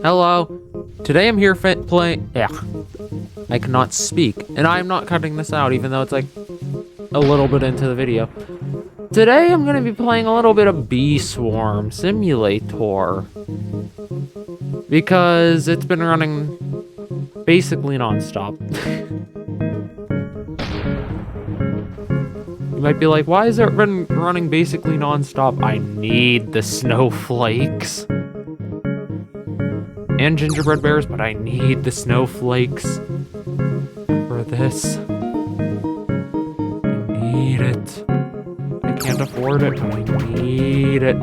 Hello. Today I'm here playing. I cannot speak, and I'm not cutting this out, even though it's like a little bit into the video. Today I'm gonna be playing a little bit of Bee Swarm Simulator because it's been running basically non-stop. You might be like, why has it been running basically non-stop? I need the snowflakes. And gingerbread bears, but I need the snowflakes for this. I need it. I can't afford it, but I need it.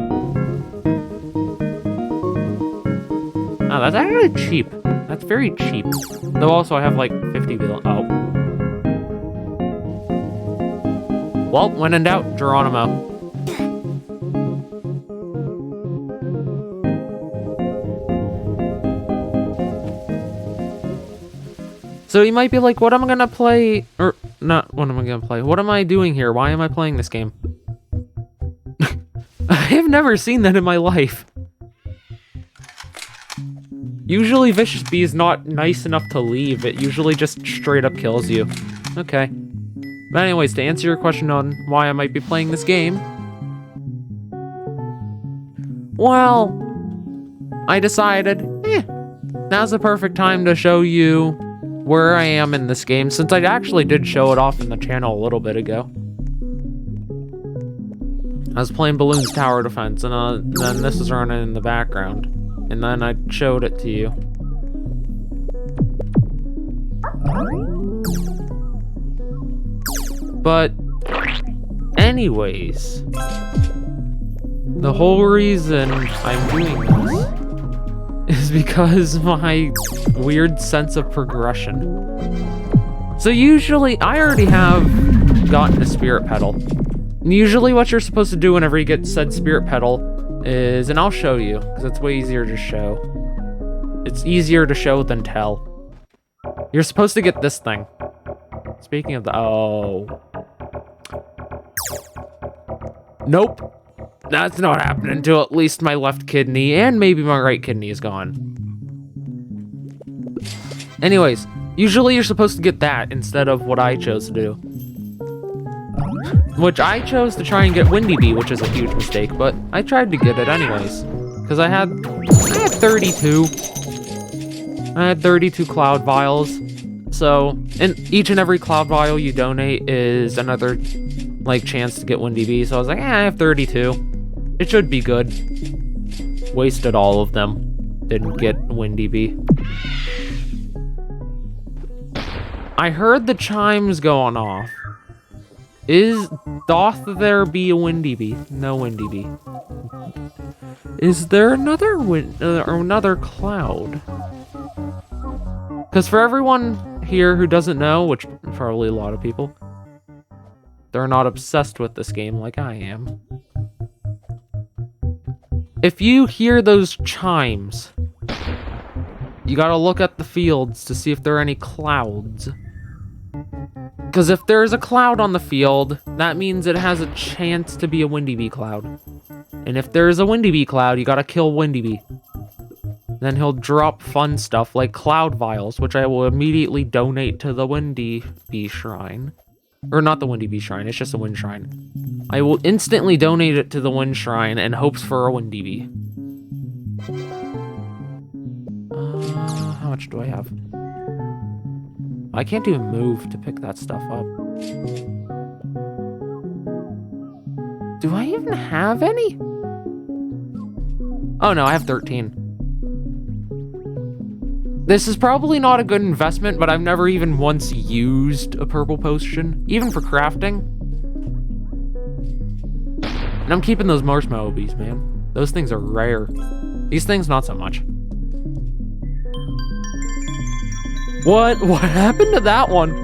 Oh, that's actually cheap. That's very cheap. Though also I have like 50 bill. Oh. Well, when in doubt, Geronimo. So you might be like, what am I gonna play? Or, not, what am I gonna play? What am I doing here? Why am I playing this game? I have never seen that in my life. Usually Vicious Bee is not nice enough to leave. It usually just straight up kills you. Okay. But anyways, to answer your question on why I might be playing this game. Well, I decided, now's the perfect time to show you where I am in this game, since I actually did show it off in the channel a little bit ago. I was playing Bloons Tower Defense, and then this is running in the background. And then I showed it to you. But, anyways, the whole reason I'm doing this is because my weird sense of progression. So usually, I already have gotten a Spirit Petal. And usually what you're supposed to do whenever you get said Spirit Petal is, and I'll show you, because it's way easier to show. It's easier to show than tell. You're supposed to get this thing. Speaking of the, oh. Nope. That's not happening until at least my left kidney and maybe my right kidney is gone. Anyways, usually you're supposed to get that instead of what I chose to do. Which I chose to try and get Windy Bee, which is a huge mistake, but I tried to get it anyways. Because I had 32. I had 32 Cloud Vials. So, and each and every Cloud Vial you donate is another, like, chance to get Windy Bee. So I was like, I have 32. It should be good. Wasted all of them. Didn't get Windy Bee. I heard the chimes going off. Doth there be a Windy Bee? No Windy Bee. Is there another cloud? Because for everyone here who doesn't know, which probably a lot of people, they're not obsessed with this game like I am. If you hear those chimes, you gotta look at the fields to see if there are any clouds. Because if there's a cloud on the field, that means it has a chance to be a Windy Bee cloud. And if there's a Windy Bee cloud, you gotta kill Windy Bee. Then he'll drop fun stuff like Cloud Vials, which I will immediately donate to the Windy Bee Shrine. Or not the Windy Bee Shrine, it's just a Wind Shrine. I will instantly donate it to the Wind Shrine in hopes for a Windy Bee. How much do I have? I can't even move to pick that stuff up. Do I even have any? Oh no, I have 13. This is probably not a good investment, but I've never even once used a purple potion, even for crafting. And I'm keeping those marshmallow bees, man. Those things are rare. These things, not so much. What happened to that one?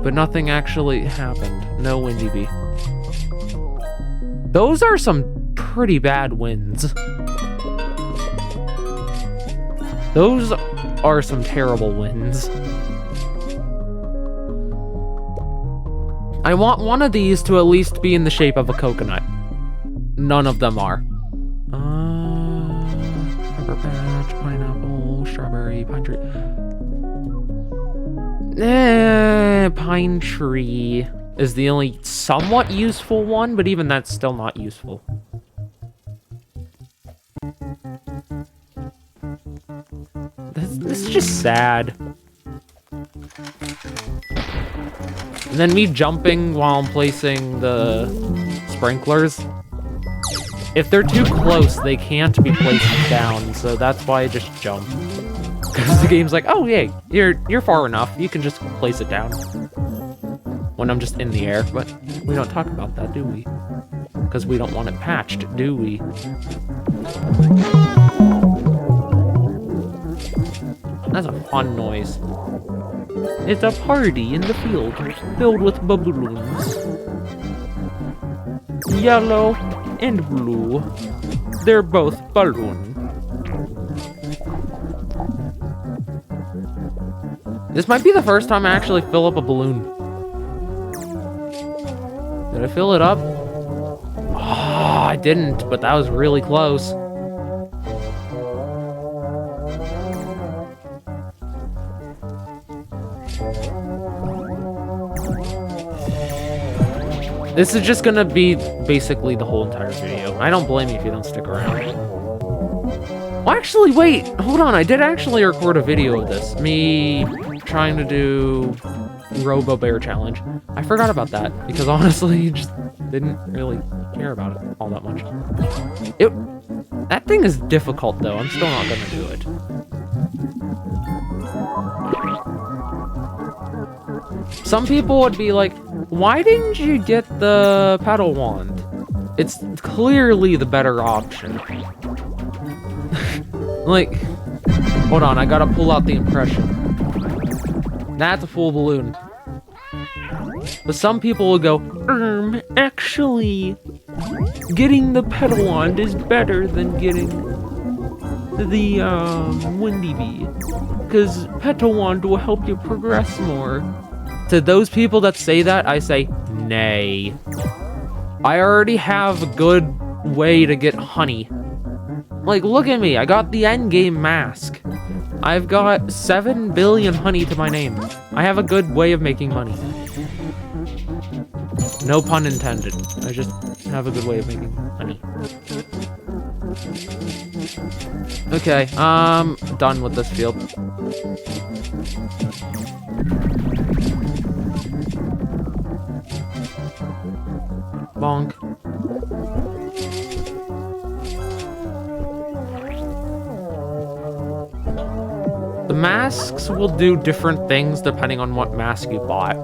But nothing actually happened. No Windy Bee. Those are some pretty bad winds. Those are some terrible winds. I want one of these to at least be in the shape of a coconut. None of them are. Pepper patch, pineapple, strawberry, pine tree. Pine tree is the only somewhat useful one, but even that's still not useful. This is just sad. And then me jumping while I'm placing the sprinklers. If they're too close, they can't be placed down, so that's why I just jump. Because the game's like, oh yay, you're far enough, you can just place it down. When I'm just in the air, but we don't talk about that, do we? Because we don't want it patched, do we? That's a fun noise. It's a party in the field, filled with balloons. Yellow and blue. They're both balloon. This might be the first time I actually fill up a balloon. Did I fill it up? Oh, I didn't, but that was really close. This is just gonna be basically the whole entire video. I don't blame you if you don't stick around. Well, actually, wait, hold on. I did actually record a video of this. Me trying to do Robo Bear Challenge. I forgot about that because honestly, just didn't really care about it all that much. That thing is difficult though. I'm still not gonna do it. Some people would be like, why didn't you get the pedal wand? It's clearly the better option. Like, hold on, I gotta pull out the impression. That's a full balloon. But some people will go, actually, getting the pedal wand is better than getting the Windy Bee. Because pedal wand will help you progress more. To those people that say that, I say, nay. I already have a good way to get honey. Like, look at me, I got the endgame mask. I've got 7 billion honey to my name. I have a good way of making money. No pun intended. I just have a good way of making honey. Okay, done with this field. Bonk. The masks will do different things depending on what mask you bought.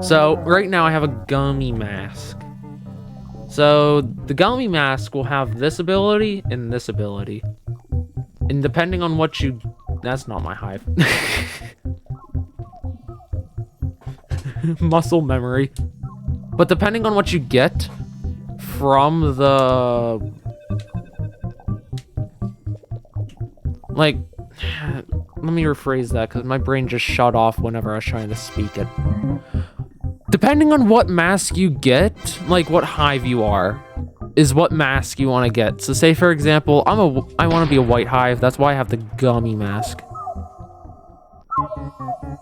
So, right now I have a gummy mask. So, the gummy mask will have this ability and this ability. And depending on what you... That's not my hive. Muscle memory. But depending on what you get from the... Like... Let me rephrase that, because my brain just shut off whenever I was trying to speak it. Depending on what mask you get, like what hive you are, is what mask you want to get. So say, for example, I want to be a white hive. That's why I have the gummy mask.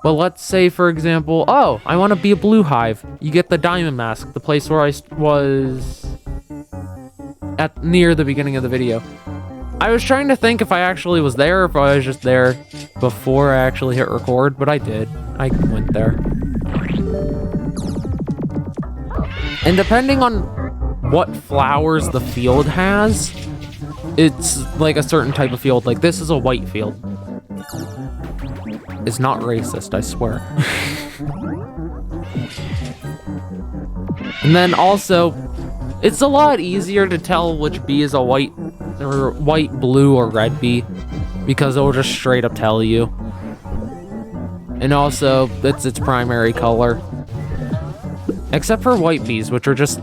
But let's say, for example, oh, I want to be a blue hive. You get the diamond mask, the place where I was at near the beginning of the video. I was trying to think if I actually was there, or if I was just there before I actually hit record, but I did. I went there. And depending on what flowers the field has, it's like a certain type of field. Like this is a white field. It's not racist, I swear. And then also, it's a lot easier to tell which bee is a white, blue, or red bee, because it'll just straight up tell you. And also, it's its primary color. Except for white bees, which are just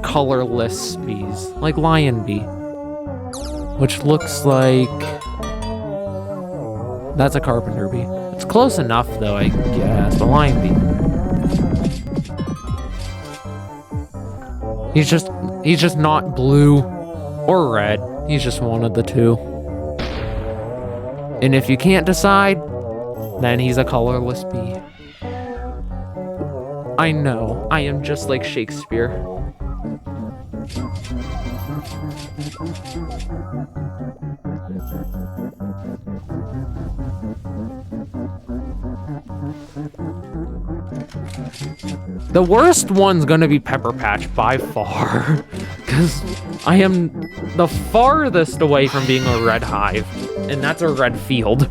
colorless bees, like lion bee. Which looks like... That's a carpenter bee. It's close enough, though, I guess, but lion bee. He's just not blue or red. He's just one of the two. And if you can't decide, then he's a colorless bee. I know, I am just like Shakespeare. The worst one's gonna be Pepper Patch by far, because I am the farthest away from being a red hive, and that's a red field.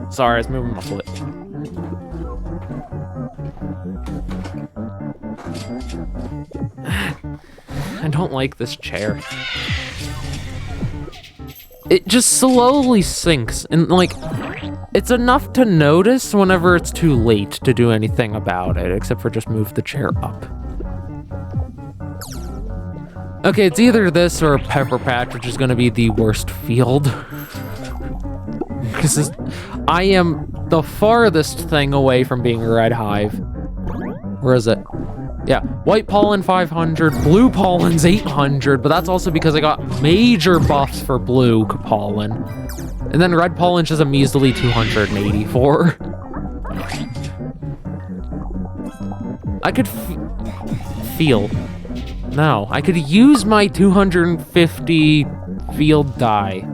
Sorry, I was moving my foot. I don't like this chair. It just slowly sinks, and like, it's enough to notice whenever it's too late to do anything about it, except for just move the chair up. Okay, it's either this or Pepper Patch, which is gonna be the worst field. Because I am the farthest thing away from being a red hive. Where is it? Yeah, white pollen 500, blue pollen's 800, but that's also because I got major buffs for blue pollen. And then red pollen's just a measly 284. I could feel. No, I could use my 250 field die.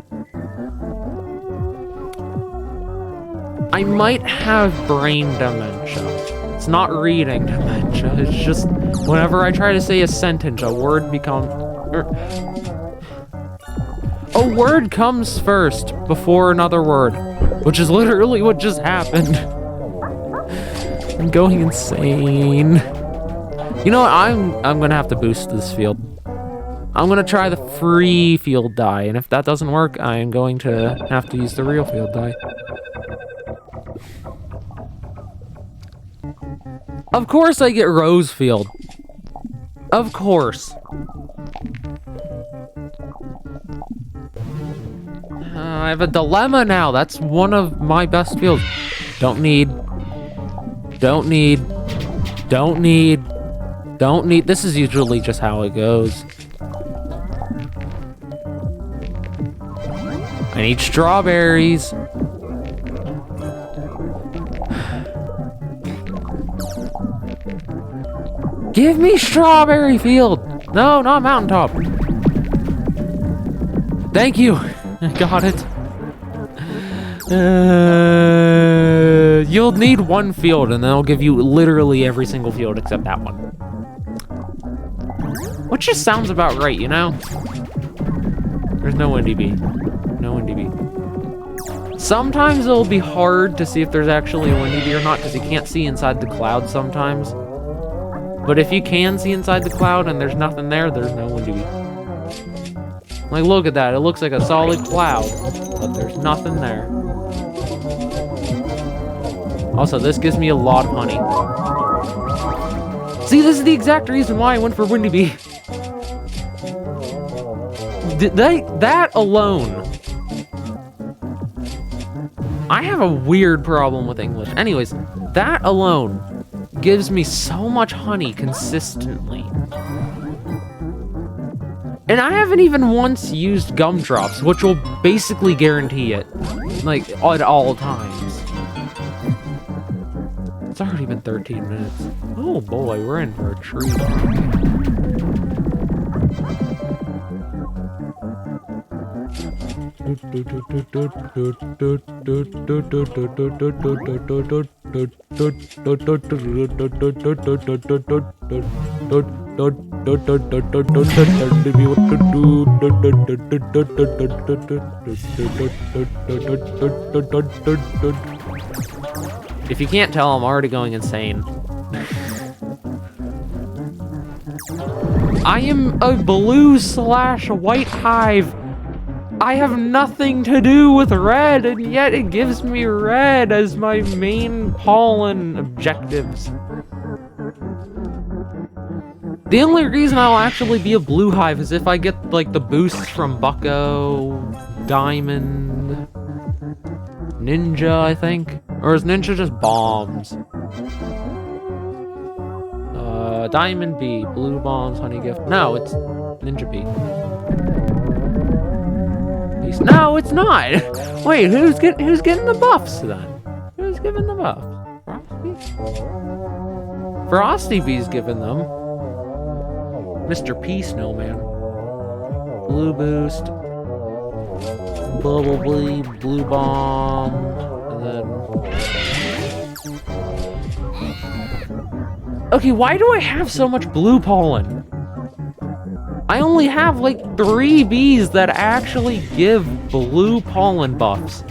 I might have brain dementia. It's not reading dementia, it's just whenever I try to say a sentence, a word becomes... A word comes first before another word, which is literally what just happened. I'm going insane. You know what, I'm gonna have to boost this field. I'm gonna try the free field die, and if that doesn't work, I am going to have to use the real field die. Of course I get Rose Field. Of course. I have a dilemma now. That's one of my best fields. Don't need. Don't need. Don't need. Don't need. This is usually just how it goes. I need strawberries. Give me strawberry field. No, not mountaintop. Thank you. I got it. You'll need one field, and then I'll give you literally every single field except that one. Which just sounds about right, you know? There's no Windy Bee. No Windy Bee. Sometimes it'll be hard to see if there's actually a Windy Bee or not, because you can't see inside the cloud sometimes. But if you can see inside the cloud and there's nothing there, there's no Windy Bee. Like, look at that. It looks like a solid cloud, but there's nothing there. Also, this gives me a lot of honey. See, this is the exact reason why I went for Windy Bee. That alone. I have a weird problem with English. Anyways, that alone gives me so much honey consistently. And I haven't even once used gumdrops, which will basically guarantee it, like, at all times. It's already been 13 minutes. Oh boy, we're in for a treat. If you can't tell, I'm already going insane. I am a blue/white hive. I have nothing to do with red, and yet it gives me red as my main pollen objectives. The only reason I'll actually be a blue hive is if I get, like, the boosts from Bucko, Diamond, Ninja, I think? Or is Ninja just bombs? Diamond Bee, Blue Bombs, Honey Gift. No, it's Ninja Bee. No, it's not. Wait, who's getting the buffs then? Who's giving the buffs? Frosty Bee's giving them. Mr. P Snowman. Blue Boost. Bubble Bee, Blue Bomb, and then... Okay, why do I have so much blue pollen? I only have like 3 bees that actually give blue pollen buffs.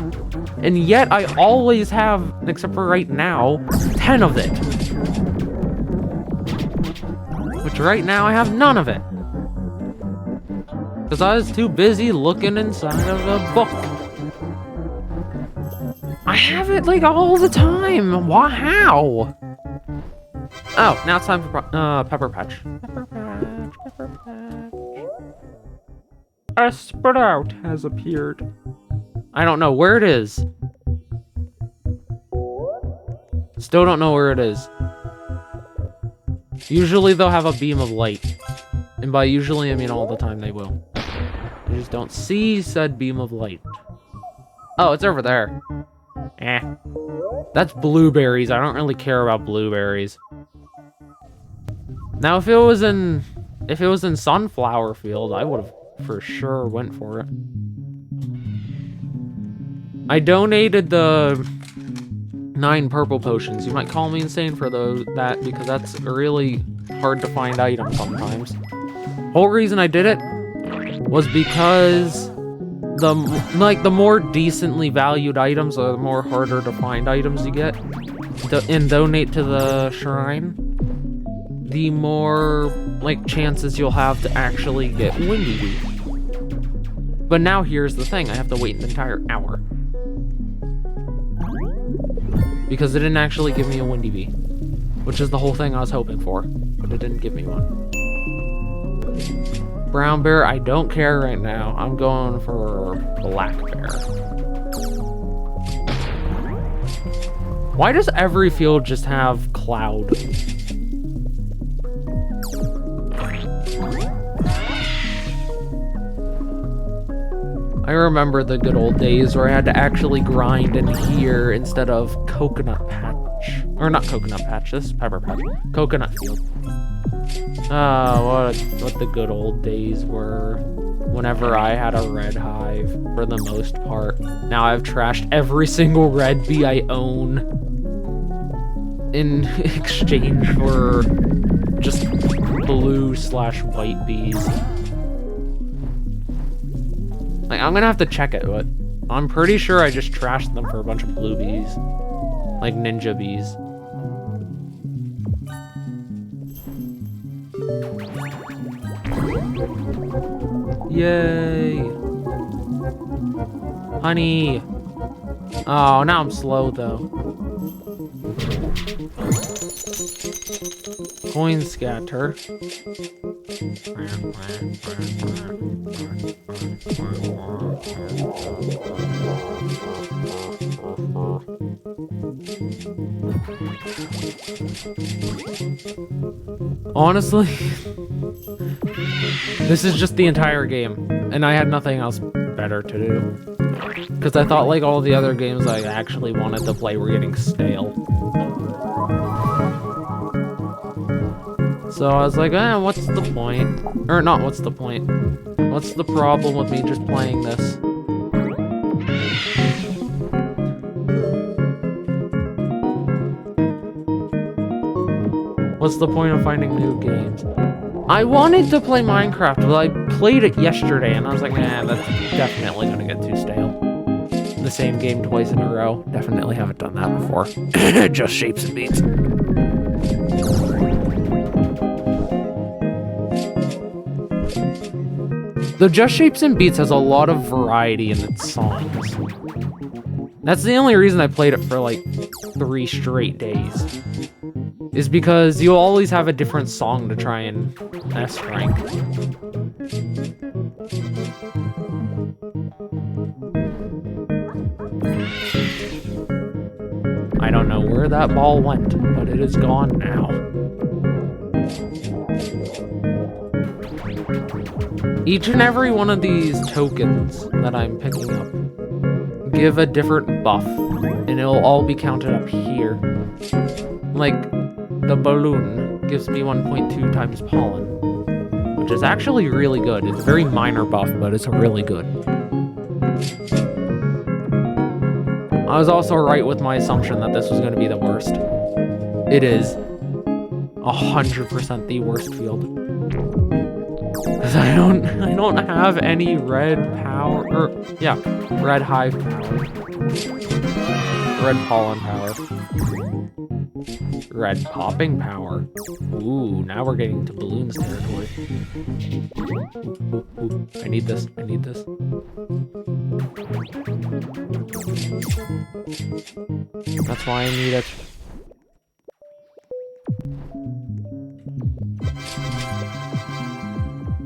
And yet I always have, except for right now, 10 of it. Which right now I have none of it. Because I was too busy looking inside of a book. I have it like all the time. Why? How? Oh, now it's time for Pepper Patch. Pepper Patch, Pepper Patch. A sprout has appeared. I don't know where it is. Still don't know where it is. Usually they'll have a beam of light. And by usually, I mean all the time they will. I just don't see said beam of light. Oh, it's over there. That's blueberries. I don't really care about blueberries. Now, if it was in Sunflower Field, I would have for sure went for it. I donated the 9 purple potions. You might call me insane for that because that's a really hard to find item sometimes. Whole reason I did it was because the more decently valued items are the more harder to find items you get and donate to the shrine, the more chances you'll have to actually get Windy Bee. But now here's the thing, I have to wait an entire hour. Because it didn't actually give me a Windy Bee. Which is the whole thing I was hoping for. But it didn't give me one. Brown Bear, I don't care right now. I'm going for Black Bear. Why does every field just have Cloud? I remember the good old days where I had to actually grind in here instead of Coconut Patch. Or not Coconut Patch, this is Pepper Patch. Coconut Field. What the good old days were. Whenever I had a red hive, for the most part. Now I've trashed every single red bee I own in exchange for just blue/white bees. I'm gonna have to check it, but I'm pretty sure I just trashed them for a bunch of blue bees. Like ninja bees. Yay! Honey! Oh, now I'm slow though. Coin scatter. Honestly, this is just the entire game, and I had nothing else better to do. Because I thought all the other games I actually wanted to play were getting stale. So I was like, what's the point? Or not, what's the point? What's the problem with me just playing this? What's the point of finding new games? I wanted to play Minecraft, but I played it yesterday, and I was like, that's definitely gonna get too stale. The same game twice in a row. Definitely haven't done that before. Just Shapes and Beats. The Just Shapes and Beats has a lot of variety in its songs. That's the only reason I played it for 3 straight days. Is because you'll always have a different song to try and S rank. I don't know where that ball went, but it is gone now. Each and every one of these tokens that I'm picking up give a different buff, and it'll all be counted up here. Like, the balloon gives me 1.2 times pollen, which is actually really good. It's a very minor buff, but it's really good. I was also right with my assumption that this was going to be the worst. It is 100% the worst field. Because I don't have any red power, red hive power. Red pollen power. Red popping power. Ooh, now we're getting to balloons territory. Ooh. I need this. That's why I need it.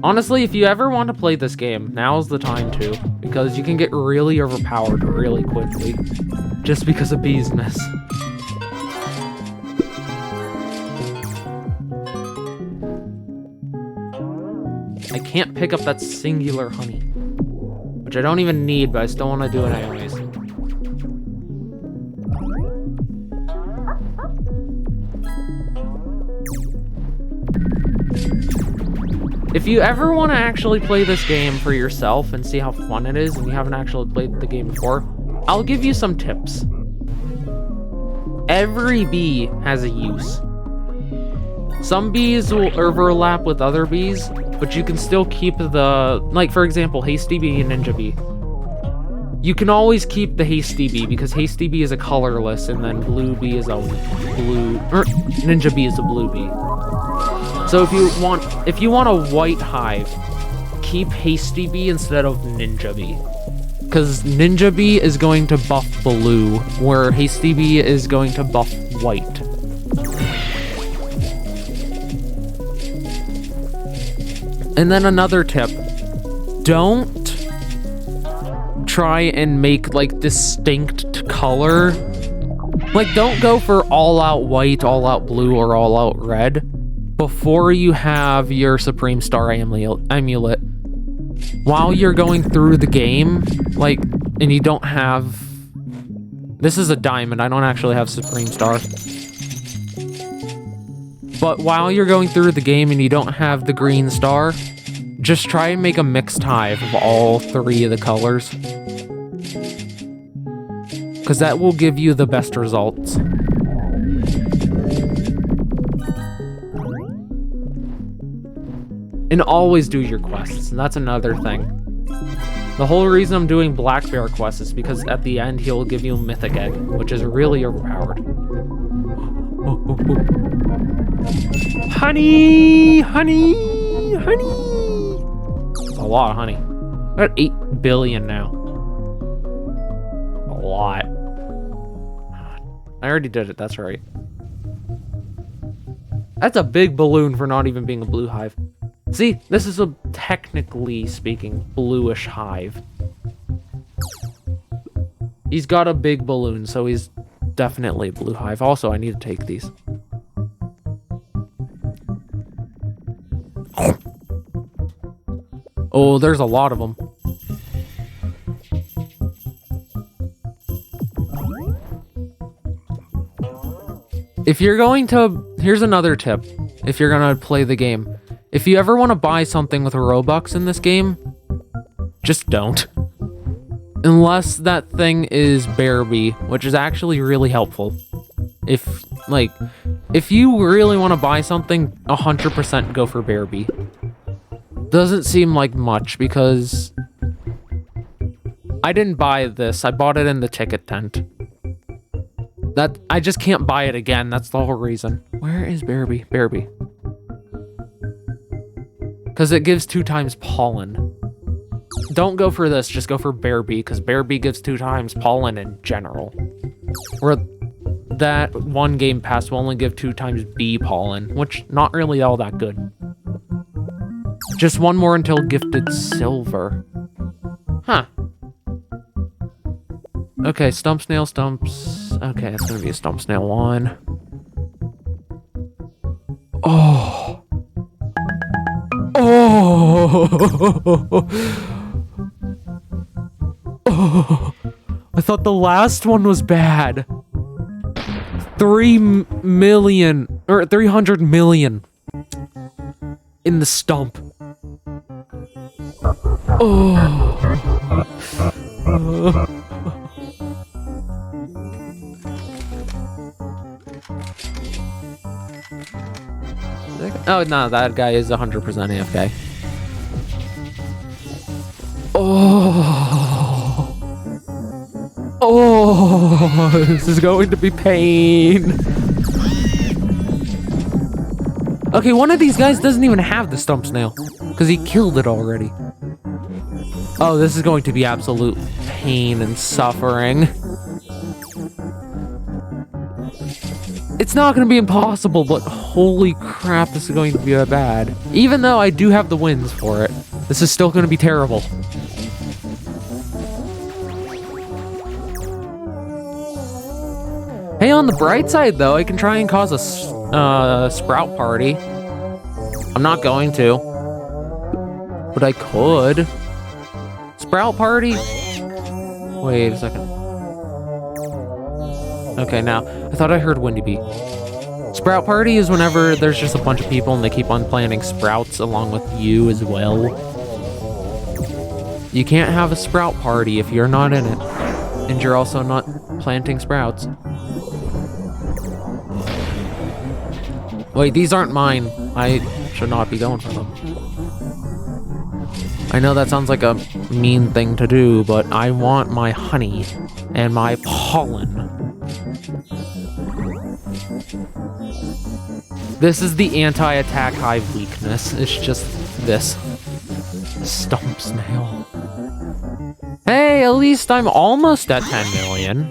Honestly, if you ever want to play this game, now's the time to, because you can get really overpowered really quickly, just because of Bee's Miss. I can't pick up that singular honey, which I don't even need, but I still want to do it anyways. If you ever want to actually play this game for yourself and see how fun it is, and you haven't actually played the game before, I'll give you some tips. Every bee has a use. Some bees will overlap with other bees, but you can still keep the, like for example, Hasty Bee and Ninja Bee. You can always keep the Hasty Bee because Hasty Bee is a colorless, and then Blue Bee is a blue, or Ninja Bee is a blue bee. So if you want a white hive, keep Hasty Bee instead of Ninja Bee. Because Ninja Bee is going to buff blue, where Hasty Bee is going to buff white. And then another tip, don't try and make like distinct color. Like don't go for all out white, all out blue, or all out red before you have your Supreme Star Amulet. While you're going through the game, like, and you don't have... This is a diamond, I don't actually have Supreme Star. But while you're going through the game and you don't have the green star, just try and make a mixed hive of all three of the colors. Because that will give you the best results. And always do your quests, and that's another thing. The whole reason I'm doing Black Bear quests is because at the end he'll give you a mythic egg, which is really overpowered. Honey! Honey! Honey! That's a lot of honey. I got 8 billion now. A lot. I already did it, that's right. That's a big balloon for not even being a blue hive. See, this is a, technically speaking, bluish hive. He's got a big balloon, so he's definitely a blue hive. Also, I need to take these. Oh, there's a lot of them. If you're going to... Here's another tip. If you're going to play the game. If you ever want to buy something with Robux in this game, just don't. Unless that thing is Bear Bee, which is actually really helpful. If you really want to buy something, 100% go for Bear Bee. Doesn't seem like much because I didn't buy this. I bought it in the ticket tent. That I just can't buy it again. That's the whole reason. Where is Bear Bee? Bear Bee. Because it gives 2 times pollen. Don't go for this, just go for Bear Bee, because Bear Bee gives 2 times pollen in general. Or that one game pass will only give 2 times bee pollen, which not really all that good. Just one more until gifted silver. Huh. Okay, stump snail, stumps. Okay, it's gonna be a stump snail 1. Oh. Oh! Oh, I thought the last one was bad. 3 million, or 300 million in the stump. Oh. Oh, no, that guy is 100% AFK. Oh. Oh, this is going to be pain. Okay, one of these guys doesn't even have the stump snail because he killed it already. Oh, this is going to be absolute pain and suffering. It's not going to be impossible, but holy crap, this is going to be bad. Even though I do have the wins for it, this is still going to be terrible. Hey, on the bright side, though, I can try and cause a sprout party. I'm not going to, but I could. Sprout party? Wait a second. Okay, now, I thought I heard Windy Bee. Sprout party is whenever there's just a bunch of people and they keep on planting sprouts along with you as well. You can't have a sprout party if you're not in it. And you're also not planting sprouts. Wait, these aren't mine. I should not be going for them. I know that sounds like a mean thing to do, but I want my honey and my pollen. This is the anti-attack hive weakness. It's just this. Stump snail. Hey, at least I'm almost at 10 million.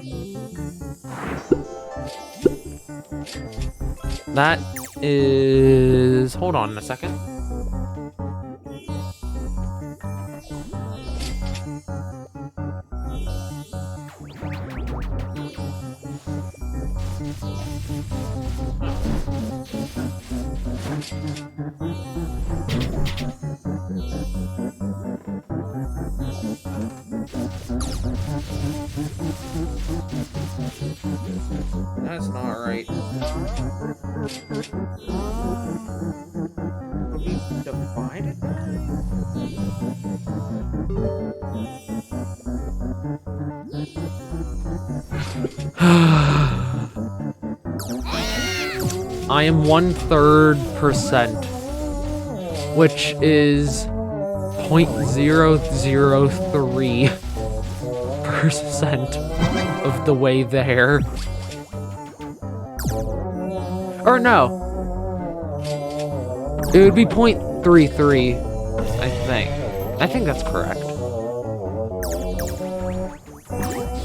That is... Hold on a second. That's not right. Will we divide it? I am 1/3%, which is 0.003% of the way there. Or no. It would be 0.33, I think. I think that's correct.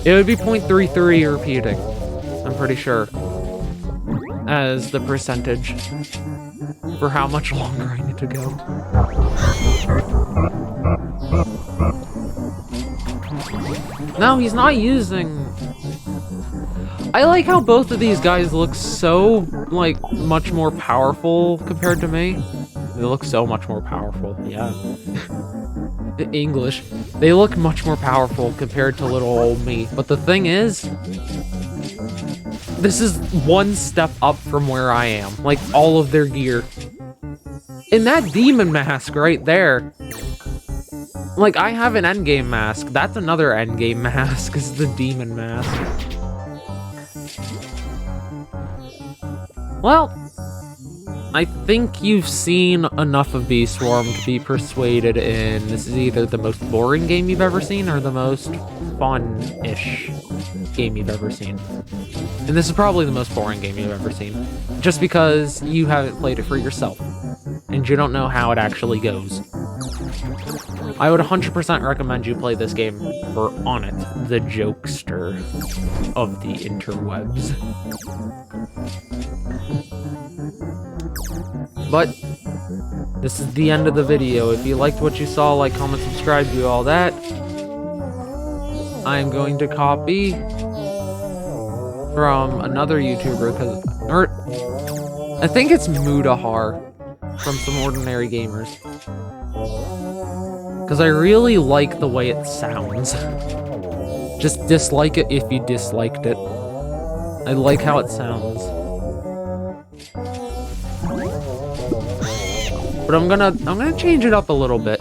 It would be 0.33 repeating. I'm pretty sure. As the percentage for how much longer I need to go. No, he's not using... I like how both of these guys look so, like, much more powerful compared to me. They look so much more powerful, yeah. English. They look much more powerful compared to little old me. But the thing is, this is one step up from where I am. Like, all of their gear. And that demon mask right there. Like, I have an endgame mask. That's another endgame mask, is the demon mask. Well, I think you've seen enough of Bee Swarm to be persuaded in this is either the most boring game you've ever seen or the most fun-ish game you've ever seen. And this is probably the most boring game you've ever seen, just because you haven't played it for yourself, and you don't know how it actually goes. I would 100% recommend you play this game for Onett, the jokester of the interwebs. But this is the end of the video. If you liked what you saw, like, comment, subscribe, do all that. I'm going to copy from another YouTuber, or I think it's Mudahar from Some Ordinary Gamers. Because I really like the way it sounds. Just dislike it if you disliked it. I like how it sounds. But I'm gonna change it up a little bit.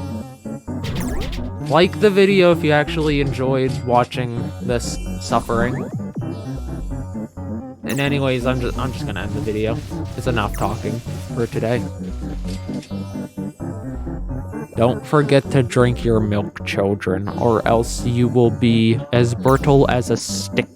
Like the video if you actually enjoyed watching this suffering. And anyways, I'm just gonna end the video. It's enough talking for today. Don't forget to drink your milk, children, or else you will be as brittle as a stick.